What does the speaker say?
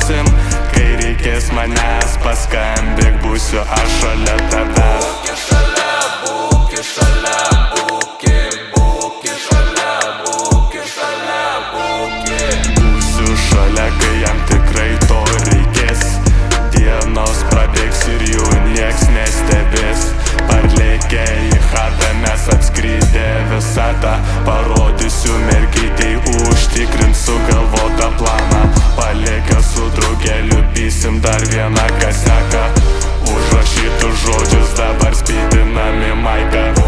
būsim. Kai reikės manęs, paskambink, būsiu aš šalia tavęs. Būki šalia, būki šalia, būki, būki šalia, būki šalia, būki. Būsiu šalia, kai jam tikrai to reikės. Dienos prabėgs ir jų nieks nestebės. Parlėkę į chatą mes apskridę visatą. Parodysiu mergytei, užtikrint sugalvotą planą. Palėkę su draugeliu pysim dar vieną kaseką. Užrašytus žodžius dabar spydinami maiką.